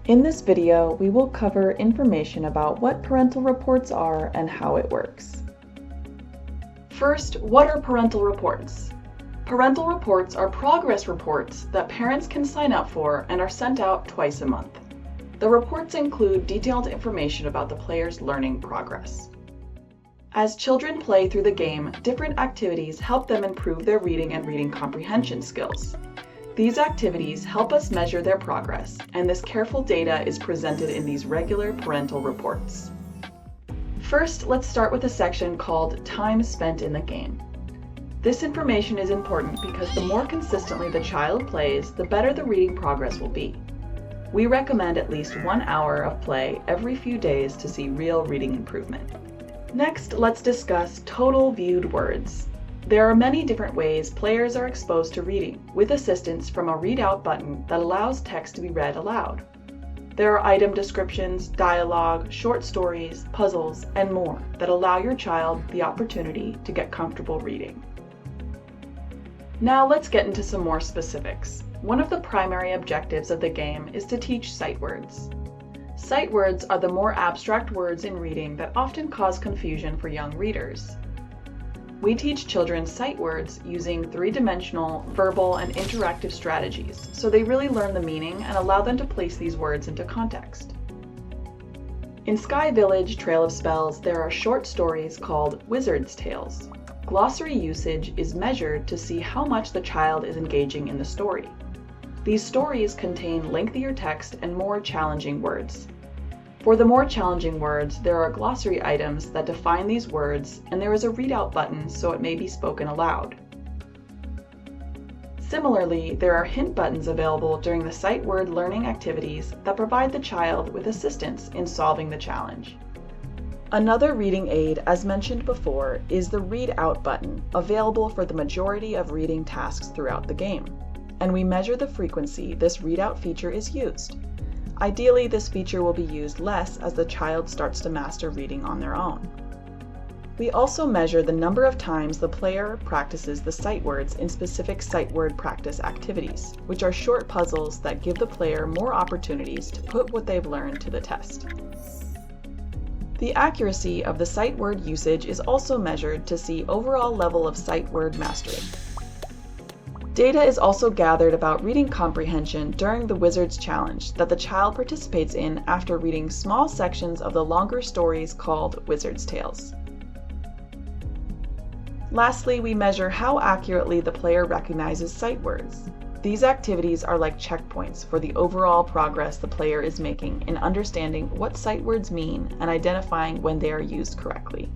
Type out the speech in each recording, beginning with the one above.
In this video, we will cover information about what parental reports are and how it works. First, what are parental reports? Parental reports are progress reports that parents can sign up for and are sent out twice a month. The reports include detailed information about the player's learning progress. As children play through the game, different activities help them improve their reading and reading comprehension skills. These activities help us measure their progress, and this careful data is presented in these regular parental reports. First, let's start with a section called Time Spent in the Game. This information is important because the more consistently the child plays, the better the reading progress will be. We recommend at least 1 hour of play every few days to see real reading improvement. Next, let's discuss total viewed words. There are many different ways players are exposed to reading, with assistance from a readout button that allows text to be read aloud. There are item descriptions, dialogue, short stories, puzzles, and more that allow your child the opportunity to get comfortable reading. Now let's get into some more specifics. One of the primary objectives of the game is to teach sight words. Sight words are the more abstract words in reading that often cause confusion for young readers. We teach children sight words using three-dimensional, verbal, and interactive strategies, so they really learn the meaning and allow them to place these words into context. In Sky Village Trail of Spells, there are short stories called Wizard's Tales. Glossary usage is measured to see how much the child is engaging in the story. These stories contain lengthier text and more challenging words. For the more challenging words, there are glossary items that define these words, and there is a readout button so it may be spoken aloud. Similarly, there are hint buttons available during the sight word learning activities that provide the child with assistance in solving the challenge. Another reading aid, as mentioned before, is the Read Out button, available for the majority of reading tasks throughout the game, and we measure the frequency this readout feature is used. Ideally, this feature will be used less as the child starts to master reading on their own. We also measure the number of times the player practices the sight words in specific sight word practice activities, which are short puzzles that give the player more opportunities to put what they've learned to the test. The accuracy of the sight word usage is also measured to see overall level of sight word mastery. Data is also gathered about reading comprehension during the Wizard's Challenge that the child participates in after reading small sections of the longer stories called Wizard's Tales. Lastly, we measure how accurately the player recognizes sight words. These activities are like checkpoints for the overall progress the player is making in understanding what sight words mean and identifying when they are used correctly.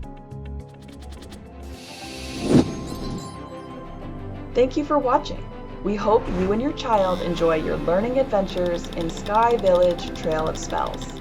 Thank you for watching. We hope you and your child enjoy your learning adventures in Sky Village Trail of Spells.